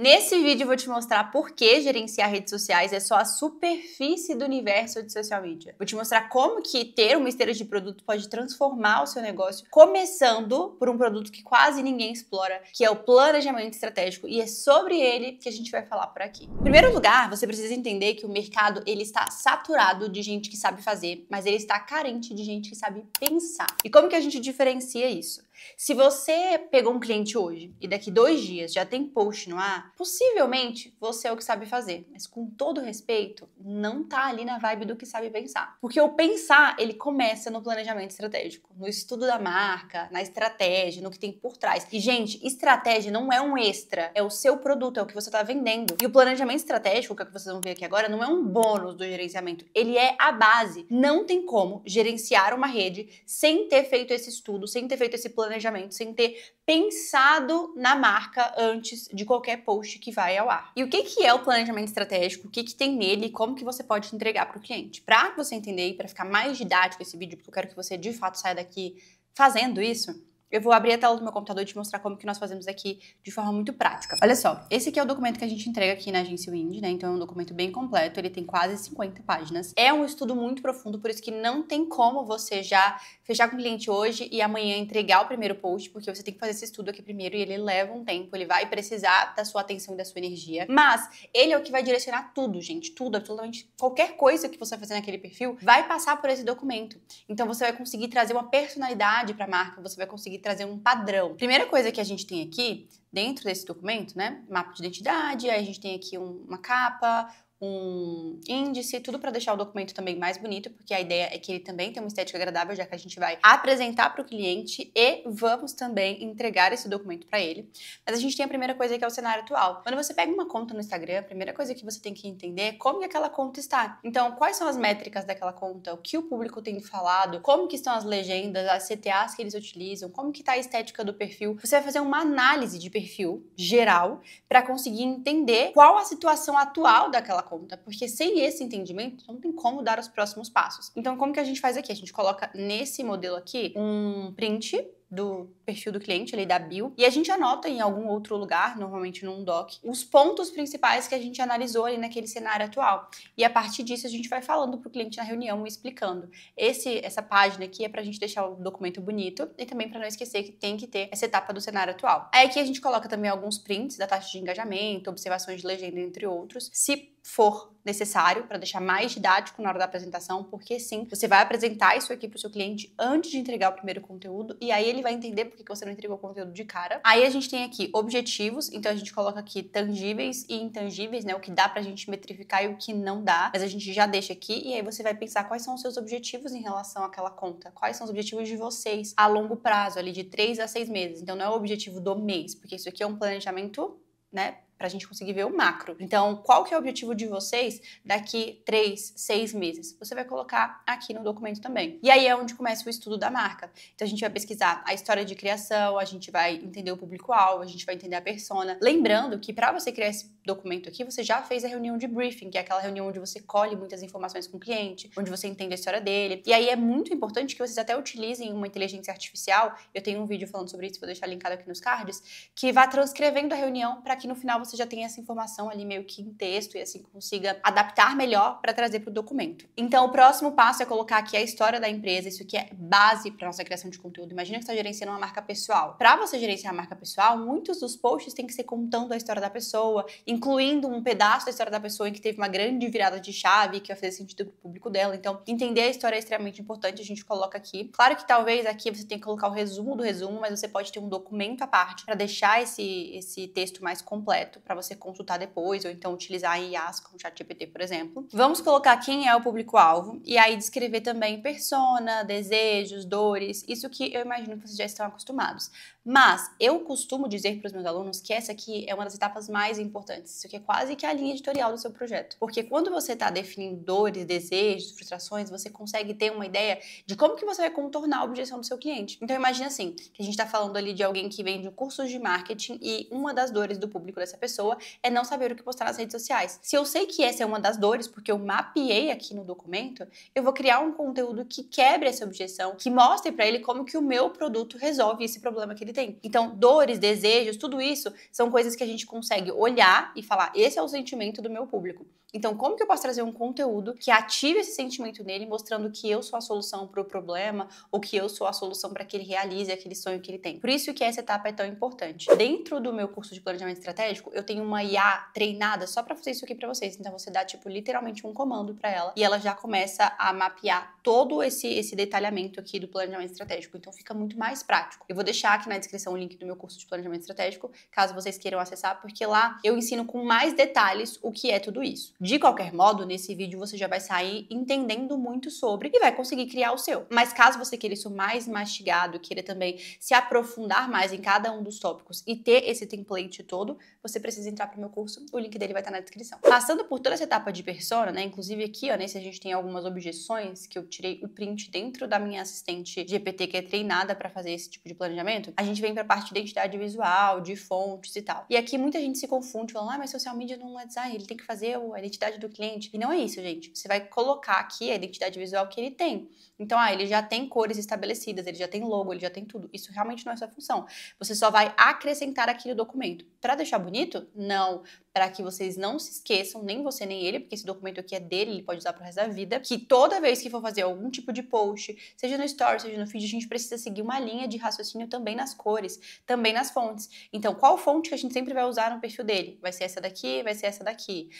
Nesse vídeo eu vou te mostrar por que gerenciar redes sociais é só a superfície do universo de social media. Vou te mostrar como que ter uma esteira de produto pode transformar o seu negócio, começando por um produto que quase ninguém explora, que é o planejamento estratégico, e é sobre ele que a gente vai falar por aqui. Em primeiro lugar, você precisa entender que o mercado ele está saturado de gente que sabe fazer, mas ele está carente de gente que sabe pensar. E como que a gente diferencia isso? Se você pegou um cliente hoje e daqui 2 dias já tem post no ar, possivelmente você é o que sabe fazer, mas com todo respeito, não tá ali na vibe do que sabe pensar. Porque o pensar, ele começa no planejamento estratégico, no estudo da marca, na estratégia, no que tem por trás. E, gente, estratégia não é um extra, é o seu produto, é o que você tá vendendo. E o planejamento estratégico, que é o que vocês vão ver aqui agora, não é um bônus do gerenciamento, ele é a base. Não tem como gerenciar uma rede sem ter feito esse estudo, sem ter feito esse planejamento, sem ter pensado na marca antes de qualquer post que vai ao ar. E o que é o planejamento estratégico? O que tem nele e como que você pode entregar para o cliente? Para você entender e para ficar mais didático esse vídeo, porque eu quero que você de fato saia daqui fazendo isso, eu vou abrir a tela do meu computador e te mostrar como que nós fazemos aqui de forma muito prática. Olha só, esse aqui é o documento que a gente entrega aqui na agência Wind, né? Então é um documento bem completo, ele tem quase 50 páginas. É um estudo muito profundo, por isso que não tem como você já fechar com o cliente hoje e amanhã entregar o primeiro post, porque você tem que fazer esse estudo aqui primeiro e ele leva um tempo, ele vai precisar da sua atenção e da sua energia. Mas ele é o que vai direcionar tudo, gente, tudo, absolutamente qualquer coisa que você vai fazer naquele perfil vai passar por esse documento. Então você vai conseguir trazer uma personalidade para a marca, você vai conseguir trazer um padrão. Primeira coisa que a gente tem aqui, dentro desse documento, né? Mapa de identidade, aí a gente tem aqui uma capa, um índice, tudo para deixar o documento também mais bonito, porque a ideia é que ele também tenha uma estética agradável, já que a gente vai apresentar para o cliente e vamos também entregar esse documento para ele. Mas a gente tem a primeira coisa que é o cenário atual. Quando você pega uma conta no Instagram, a primeira coisa que você tem que entender é como que aquela conta está. Então, quais são as métricas daquela conta, o que o público tem falado, como que estão as legendas, as CTAs que eles utilizam, como que está a estética do perfil. Você vai fazer uma análise de perfil geral para conseguir entender qual a situação atual daquela conta, porque sem esse entendimento não tem como dar os próximos passos. Então, como que a gente faz aqui? A gente coloca nesse modelo aqui um print do perfil do cliente, ali da bio, e a gente anota em algum outro lugar, normalmente num doc, os pontos principais que a gente analisou ali naquele cenário atual. E a partir disso a gente vai falando pro cliente na reunião e explicando. Essa página aqui é pra gente deixar o documento bonito e também pra não esquecer que tem que ter essa etapa do cenário atual. Aí aqui a gente coloca também alguns prints da taxa de engajamento, observações de legenda, entre outros, se for necessário, para deixar mais didático na hora da apresentação, porque sim, você vai apresentar isso aqui pro seu cliente antes de entregar o primeiro conteúdo, e aí ele vai entender por que você não entregou o conteúdo de cara. Aí a gente tem aqui objetivos, então a gente coloca aqui tangíveis e intangíveis, né, o que dá pra gente metrificar e o que não dá, mas a gente já deixa aqui, e aí você vai pensar quais são os seus objetivos em relação àquela conta, quais são os objetivos de vocês a longo prazo, ali de 3 a 6 meses, então não é o objetivo do mês, porque isso aqui é um planejamento, né, pra gente conseguir ver o macro. Então, qual que é o objetivo de vocês daqui 3, 6 meses? Você vai colocar aqui no documento também. E aí é onde começa o estudo da marca. Então, a gente vai pesquisar a história de criação, a gente vai entender o público-alvo, a gente vai entender a persona. Lembrando que para você criar esse documento aqui, você já fez a reunião de briefing, que é aquela reunião onde você colhe muitas informações com o cliente, onde você entende a história dele. E aí é muito importante que vocês até utilizem uma inteligência artificial. Eu tenho um vídeo falando sobre isso, vou deixar linkado aqui nos cards, que vá transcrevendo a reunião para que no final você já tenha essa informação ali meio que em texto e assim consiga adaptar melhor para trazer para o documento. Então, o próximo passo é colocar aqui a história da empresa. Isso aqui é base para nossa criação de conteúdo. Imagina que você está gerenciando uma marca pessoal. Para você gerenciar a marca pessoal, muitos dos posts têm que ser contando a história da pessoa, incluindo um pedaço da história da pessoa em que teve uma grande virada de chave, que vai fazer sentido para o público dela. Então, entender a história é extremamente importante, a gente coloca aqui. Claro que talvez aqui você tenha que colocar o resumo do resumo, mas você pode ter um documento à parte para deixar esse texto mais completo, para você consultar depois, ou então utilizar IAs como o ChatGPT, por exemplo. Vamos colocar quem é o público-alvo e aí descrever também persona, desejos, dores, isso que eu imagino que vocês já estão acostumados. Mas eu costumo dizer para os meus alunos que essa aqui é uma das etapas mais importantes. Isso aqui é quase que a linha editorial do seu projeto. Porque quando você está definindo dores, desejos, frustrações, você consegue ter uma ideia de como que você vai contornar a objeção do seu cliente. Então imagina assim, que a gente está falando ali de alguém que vende cursos de marketing e uma das dores do público dessa pessoa pessoa é não saber o que postar nas redes sociais. Se eu sei que essa é uma das dores, porque eu mapeei aqui no documento, eu vou criar um conteúdo que quebre essa objeção, que mostre pra ele como que o meu produto resolve esse problema que ele tem. Então, dores, desejos, tudo isso são coisas que a gente consegue olhar e falar, esse é o sentimento do meu público. Então, como que eu posso trazer um conteúdo que ative esse sentimento nele, mostrando que eu sou a solução para o problema ou que eu sou a solução para que ele realize aquele sonho que ele tem? Por isso que essa etapa é tão importante. Dentro do meu curso de planejamento estratégico, eu tenho uma IA treinada só para fazer isso aqui para vocês. Então, você dá, tipo, literalmente um comando para ela e ela já começa a mapear todo esse detalhamento aqui do planejamento estratégico. Então, fica muito mais prático. Eu vou deixar aqui na descrição o link do meu curso de planejamento estratégico, caso vocês queiram acessar, porque lá eu ensino com mais detalhes o que é tudo isso. De qualquer modo, nesse vídeo você já vai sair entendendo muito sobre e vai conseguir criar o seu. Mas caso você queira isso mais mastigado, queira também se aprofundar mais em cada um dos tópicos e ter esse template todo, você precisa entrar para o meu curso, o link dele vai estar na descrição. Passando por toda essa etapa de persona, né, inclusive aqui, ó, nesse a gente tem algumas objeções que eu tirei o print dentro da minha assistente GPT, que é treinada para fazer esse tipo de planejamento, a gente vem para a parte de identidade visual, de fontes e tal. E aqui muita gente se confunde, falando, mas social media não é design, ele tem que fazer a identidade do cliente. E não é isso, gente. Você vai colocar aqui a identidade visual que ele tem. Então, ele já tem cores estabelecidas, ele já tem logo, ele já tem tudo. Isso realmente não é sua função. Você só vai acrescentar aqui no documento. Para deixar bonito? Não. Para que vocês não se esqueçam, nem você nem ele, porque esse documento aqui é dele, ele pode usar pro resto da vida, que toda vez que for fazer algum tipo de post, seja no story, seja no feed, a gente precisa seguir uma linha de raciocínio também nas cores, também nas fontes. Então, qual fonte que a gente sempre vai usar no perfil dele? Vai ser essa daqui, vai ser essa daqui.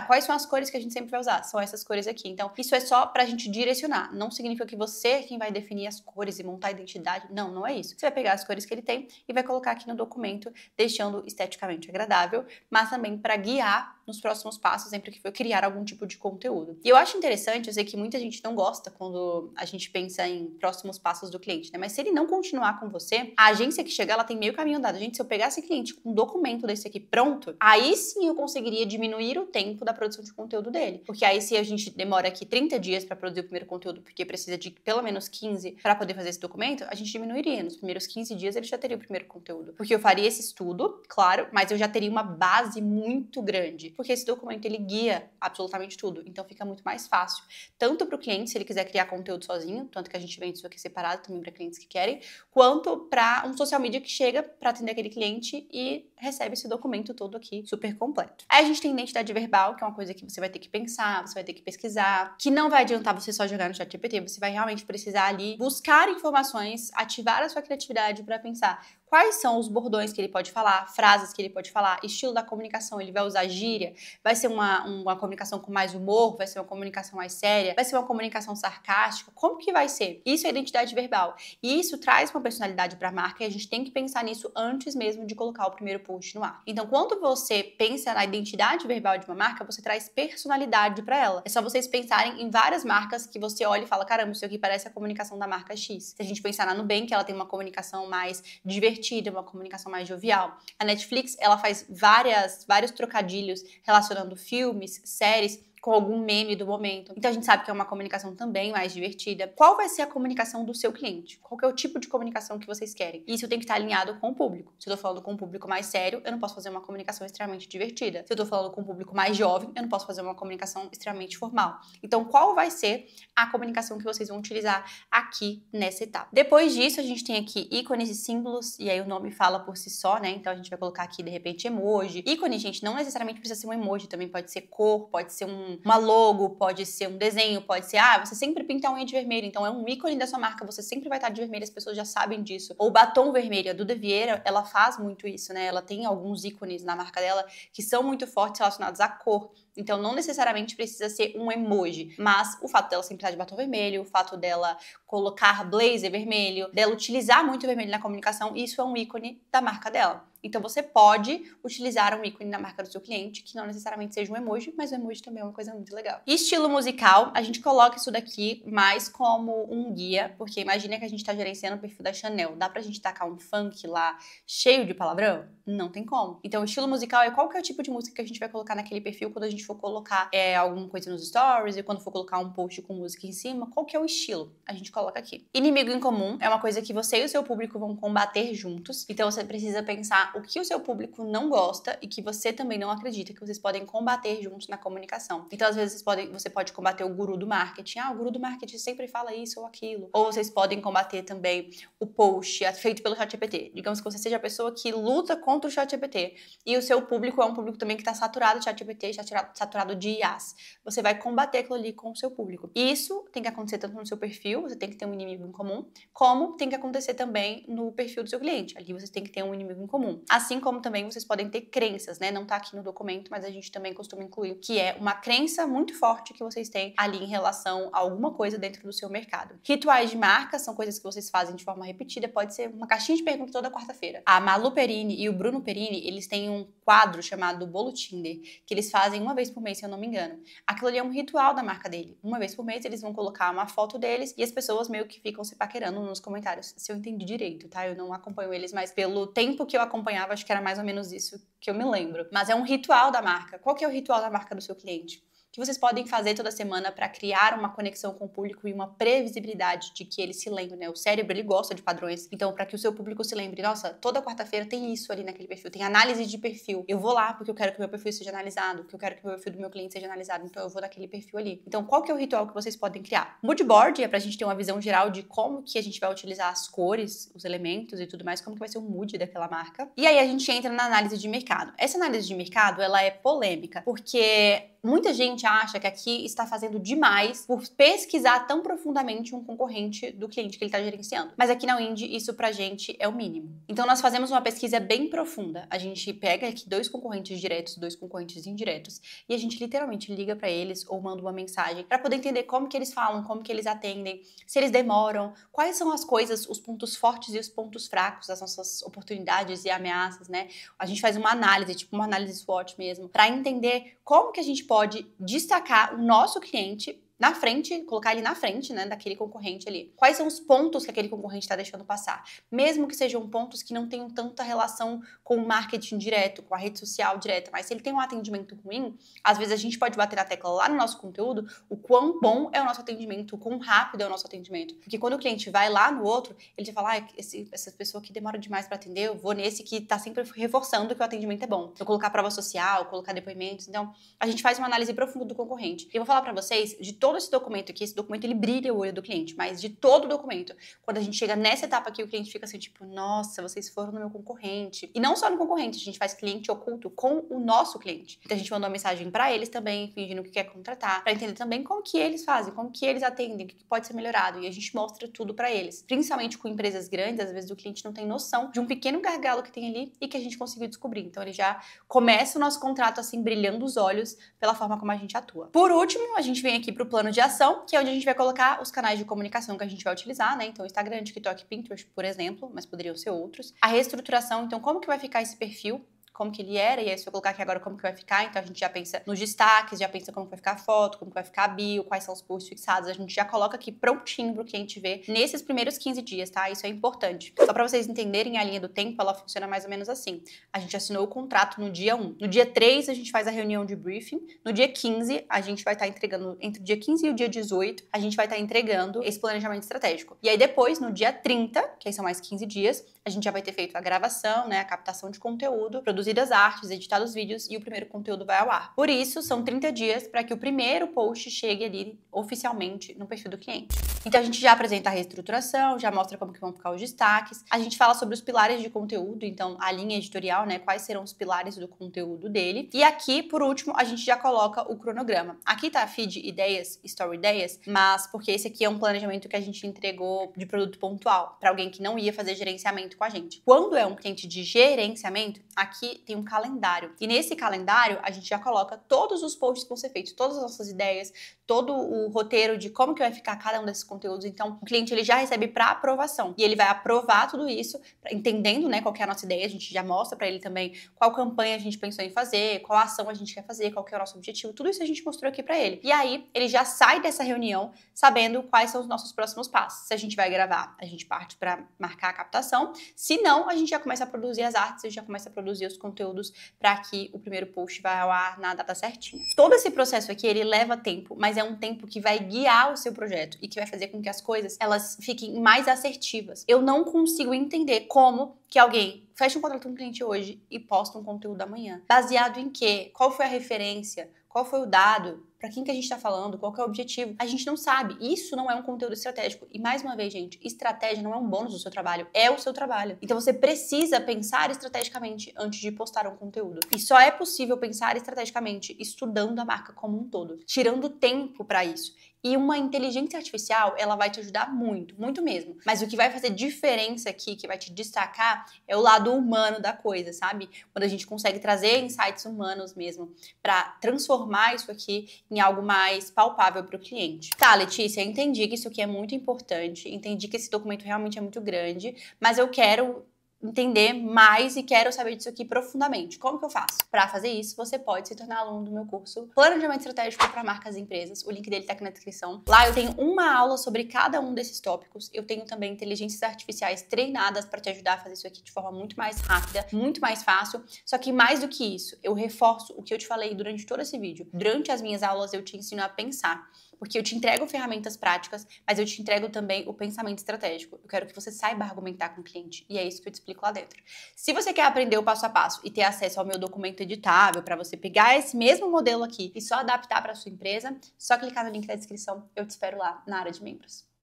Quais são as cores que a gente sempre vai usar? São essas cores aqui. Então, isso é só pra gente direcionar. Não significa que você é quem vai definir as cores e montar a identidade. Não, não é isso. Você vai pegar as cores que ele tem e vai colocar aqui no documento, deixando esteticamente agradável, mas também para guiar nos próximos passos sempre que for criar algum tipo de conteúdo. E eu acho interessante, eu sei que muita gente não gosta quando a gente pensa em próximos passos do cliente, né? Mas se ele não continuar com você, a agência que chegar, ela tem meio caminho andado. Gente, se eu pegar esse cliente com um documento desse aqui pronto, aí sim eu conseguiria diminuir o tempo da produção de conteúdo dele. Porque aí se a gente demora aqui 30 dias para produzir o primeiro conteúdo, porque precisa de pelo menos 15 para poder fazer esse documento, a gente diminuiria. Nos primeiros 15 dias ele já teria o primeiro conteúdo. Porque eu faria esse estudo, claro, mas eu já teria uma base muito grande. Porque esse documento, ele guia absolutamente tudo. Então, fica muito mais fácil. Tanto para o cliente, se ele quiser criar conteúdo sozinho, tanto que a gente vende isso aqui separado também para clientes que querem, quanto para um social media que chega para atender aquele cliente e recebe esse documento todo aqui, super completo. Aí a gente tem identidade verbal, que é uma coisa que você vai ter que pensar, você vai ter que pesquisar, que não vai adiantar você só jogar no ChatGPT, você vai realmente precisar ali buscar informações, ativar a sua criatividade para pensar quais são os bordões que ele pode falar, frases que ele pode falar, estilo da comunicação, ele vai usar gíria, vai ser uma comunicação com mais humor, vai ser uma comunicação mais séria, vai ser uma comunicação sarcástica, como que vai ser? Isso é identidade verbal. E isso traz uma personalidade para a marca e a gente tem que pensar nisso antes mesmo de colocar o primeiro post no ar. Então, quando você pensa na identidade verbal de uma marca, você traz personalidade para ela. É só vocês pensarem em várias marcas que você olha e fala, caramba, isso aqui parece a comunicação da marca X. Se a gente pensar na Nubank, ela tem uma comunicação mais divertida, uma comunicação mais jovial. A Netflix, ela faz vários trocadilhos relacionando filmes, séries, com algum meme do momento. Então a gente sabe que é uma comunicação também mais divertida. Qual vai ser a comunicação do seu cliente? Qual que é o tipo de comunicação que vocês querem? Isso tem que estar alinhado com o público. Se eu tô falando com um público mais sério, eu não posso fazer uma comunicação extremamente divertida. Se eu tô falando com um público mais jovem, eu não posso fazer uma comunicação extremamente formal. Então qual vai ser a comunicação que vocês vão utilizar aqui nessa etapa? Depois disso, a gente tem aqui ícones e símbolos, e aí o nome fala por si só, né? Então a gente vai colocar aqui, de repente, emoji. Ícone, gente, não necessariamente precisa ser um emoji, também pode ser cor, pode ser uma logo, pode ser um desenho, pode ser, você sempre pinta a unha de vermelho, então é um ícone da sua marca, você sempre vai estar de vermelho, as pessoas já sabem disso. Ou batom vermelho, a Duda Vieira, ela faz muito isso, né? Ela tem alguns ícones na marca dela que são muito fortes relacionados à cor. Então, não necessariamente precisa ser um emoji, mas o fato dela sempre estar de batom vermelho, o fato dela colocar blazer vermelho, dela utilizar muito vermelho na comunicação, isso é um ícone da marca dela. Então, você pode utilizar um ícone na marca do seu cliente, que não necessariamente seja um emoji, mas o emoji também é uma coisa muito legal. E estilo musical, a gente coloca isso daqui mais como um guia, porque imagina que a gente tá gerenciando o perfil da Chanel. Dá pra gente tacar um funk lá cheio de palavrão? Não tem como. Então, o estilo musical é qual que é o tipo de música que a gente vai colocar naquele perfil quando a gente for colocar alguma coisa nos stories e quando for colocar um post com música em cima, qual que é o estilo? A gente coloca aqui. Inimigo em comum é uma coisa que você e o seu público vão combater juntos. Então, você precisa pensar o que o seu público não gosta e que você também não acredita, que vocês podem combater juntos na comunicação. Então, às vezes, você pode combater o guru do marketing. O guru do marketing sempre fala isso ou aquilo. Ou vocês podem combater também o post feito pelo ChatGPT. Digamos que você seja a pessoa que luta contra o ChatGPT e o seu público é um público também que está saturado de ChatGPT, saturado de IAs. Você vai combater aquilo ali com o seu público. Isso tem que acontecer tanto no seu perfil, você tem que ter um inimigo em comum, como tem que acontecer também no perfil do seu cliente. Ali você tem que ter um inimigo em comum. Assim como também vocês podem ter crenças, né? Não tá aqui no documento, mas a gente também costuma incluir, que é uma crença muito forte que vocês têm ali em relação a alguma coisa dentro do seu mercado. Rituais de marca são coisas que vocês fazem de forma repetida, pode ser uma caixinha de perguntas toda quarta-feira. A Malu Perini e o Bruno Perini, eles têm um quadro chamado Bolo Tinder, que eles fazem uma vez por mês, se eu não me engano. Aquilo ali é um ritual da marca dele. Uma vez por mês, eles vão colocar uma foto deles e as pessoas meio que ficam se paquerando nos comentários, se eu entendi direito, tá? Eu não acompanho eles, mas pelo tempo que eu acompanhava, acho que era mais ou menos isso que eu me lembro. Mas é um ritual da marca. Qual que é o ritual da marca do seu cliente? Que vocês podem fazer toda semana para criar uma conexão com o público e uma previsibilidade de que ele se lembre, né? O cérebro, ele gosta de padrões. Então, para que o seu público se lembre, nossa, toda quarta-feira tem isso ali naquele perfil, tem análise de perfil. Eu vou lá porque eu quero que o meu perfil seja analisado, porque eu quero que o perfil do meu cliente seja analisado, então eu vou naquele perfil ali. Então, qual que é o ritual que vocês podem criar? Mood board é pra gente ter uma visão geral de como que a gente vai utilizar as cores, os elementos e tudo mais, como que vai ser o mood daquela marca. E aí a gente entra na análise de mercado. Essa análise de mercado, ela é polêmica, porque muita gente acha que aqui está fazendo demais por pesquisar tão profundamente um concorrente do cliente que ele está gerenciando. Mas aqui na Windy, isso pra gente é o mínimo. Então, nós fazemos uma pesquisa bem profunda. A gente pega aqui 2 concorrentes diretos, 2 concorrentes indiretos, e a gente literalmente liga pra eles ou manda uma mensagem para poder entender como que eles falam, como que eles atendem, se eles demoram, quais são as coisas, os pontos fortes e os pontos fracos, as nossas oportunidades e ameaças, né? A gente faz uma análise, tipo uma análise SWOT mesmo, para entender como que a gente pode destacar o nosso cliente na frente, colocar ele na frente, né, daquele concorrente ali. Quais são os pontos que aquele concorrente está deixando passar? Mesmo que sejam pontos que não tenham tanta relação com o marketing direto, com a rede social direta, mas se ele tem um atendimento ruim, às vezes a gente pode bater na tecla lá no nosso conteúdo o quão bom é o nosso atendimento, o quão rápido é o nosso atendimento. Porque quando o cliente vai lá no outro, ele já fala, essa pessoa aqui demora demais para atender, eu vou nesse que tá sempre reforçando que o atendimento é bom. Eu colocar prova social, colocar depoimentos, então a gente faz uma análise profunda do concorrente. E eu vou falar para vocês de todo esse documento aqui, esse documento ele brilha o olho do cliente, mas de todo o documento, quando a gente chega nessa etapa aqui, o cliente fica assim, tipo, nossa, vocês foram no meu concorrente. E não só no concorrente, a gente faz cliente oculto com o nosso cliente. Então a gente manda uma mensagem para eles também, fingindo que quer contratar, para entender também como que eles fazem, como que eles atendem, o que pode ser melhorado. E a gente mostra tudo para eles. Principalmente com empresas grandes, às vezes o cliente não tem noção de um pequeno gargalo que tem ali e que a gente conseguiu descobrir. Então ele já começa o nosso contrato assim, brilhando os olhos pela forma como a gente atua. Por último, a gente vem aqui pro plano de ação, que é onde a gente vai colocar os canais de comunicação que a gente vai utilizar, né? Então, Instagram, TikTok, Pinterest, por exemplo, mas poderiam ser outros. A reestruturação, então, como que vai ficar esse perfil? Como que ele era, e aí se eu colocar aqui agora como que vai ficar, então a gente já pensa nos destaques, já pensa como que vai ficar a foto, como que vai ficar a bio, quais são os posts fixados, a gente já coloca aqui prontinho pro cliente ver nesses primeiros 15 dias, tá? Isso é importante. Só pra vocês entenderem, a linha do tempo, ela funciona mais ou menos assim. A gente assinou o contrato no dia 1. No dia 3, a gente faz a reunião de briefing. No dia 15, a gente vai estar entregando, entre o dia 15 e o dia 18, a gente vai estar entregando esse planejamento estratégico. E aí depois, no dia 30, que aí são mais 15 dias, a gente já vai ter feito a gravação, né, a captação de conteúdo, produzido as artes, editado os vídeos e o primeiro conteúdo vai ao ar. Por isso, são 30 dias para que o primeiro post chegue ali oficialmente no perfil do cliente. Então, a gente já apresenta a reestruturação, já mostra como que vão ficar os destaques, a gente fala sobre os pilares de conteúdo, então a linha editorial, né, quais serão os pilares do conteúdo dele. E aqui, por último, a gente já coloca o cronograma. Aqui tá feed ideias, story ideias, mas porque esse aqui é um planejamento que a gente entregou de produto pontual para alguém que não ia fazer gerenciamento com a gente. Quando é um cliente de gerenciamento, aqui tem um calendário. E nesse calendário, a gente já coloca todos os posts que vão ser feitos, todas as nossas ideias, todo o roteiro de como que vai ficar cada um desses conteúdos. Então, o cliente ele já recebe para aprovação. E ele vai aprovar tudo isso, entendendo, né, qual que é a nossa ideia. A gente já mostra para ele também qual campanha a gente pensou em fazer, qual ação a gente quer fazer, qual que é o nosso objetivo. Tudo isso a gente mostrou aqui para ele. E aí, ele já sai dessa reunião sabendo quais são os nossos próximos passos. Se a gente vai gravar, a gente parte para marcar a captação. Se não, a gente já começa a produzir as artes, a gente já começa a produzir os conteúdos para que o primeiro post vá ao ar na data certinha. Todo esse processo aqui, ele leva tempo, mas é um tempo que vai guiar o seu projeto e que vai fazer com que as coisas, elas fiquem mais assertivas. Eu não consigo entender como que alguém fecha um contrato com um cliente hoje e posta um conteúdo amanhã. Baseado em quê? Qual foi a referência? Qual foi o dado? Para quem que a gente está falando? Qual que é o objetivo? A gente não sabe. Isso não é um conteúdo estratégico. E mais uma vez, gente, estratégia não é um bônus do seu trabalho, é o seu trabalho. Então você precisa pensar estrategicamente antes de postar um conteúdo. E só é possível pensar estrategicamente estudando a marca como um todo, tirando tempo para isso. E uma inteligência artificial, ela vai te ajudar muito, muito mesmo. Mas o que vai fazer diferença aqui, que vai te destacar, é o lado humano da coisa, sabe? Quando a gente consegue trazer insights humanos mesmo para transformar isso aqui em algo mais palpável para o cliente. Tá, Letícia, eu entendi que isso aqui é muito importante, entendi que esse documento realmente é muito grande, mas eu quero entender mais e quero saber disso aqui profundamente. Como que eu faço? Para fazer isso, você pode se tornar aluno do meu curso Planejamento Estratégico para Marcas e Empresas. O link dele tá aqui na descrição. Lá eu tenho uma aula sobre cada um desses tópicos. Eu tenho também inteligências artificiais treinadas para te ajudar a fazer isso aqui de forma muito mais rápida, muito mais fácil. Só que mais do que isso, eu reforço o que eu te falei durante todo esse vídeo. Durante as minhas aulas, eu te ensino a pensar. Porque eu te entrego ferramentas práticas, mas eu te entrego também o pensamento estratégico. Eu quero que você saiba argumentar com o cliente. E é isso que eu te explico lá dentro. Se você quer aprender o passo a passo e ter acesso ao meu documento editável para você pegar esse mesmo modelo aqui e só adaptar para sua empresa, só clicar no link da descrição. Eu te espero lá na área de membros.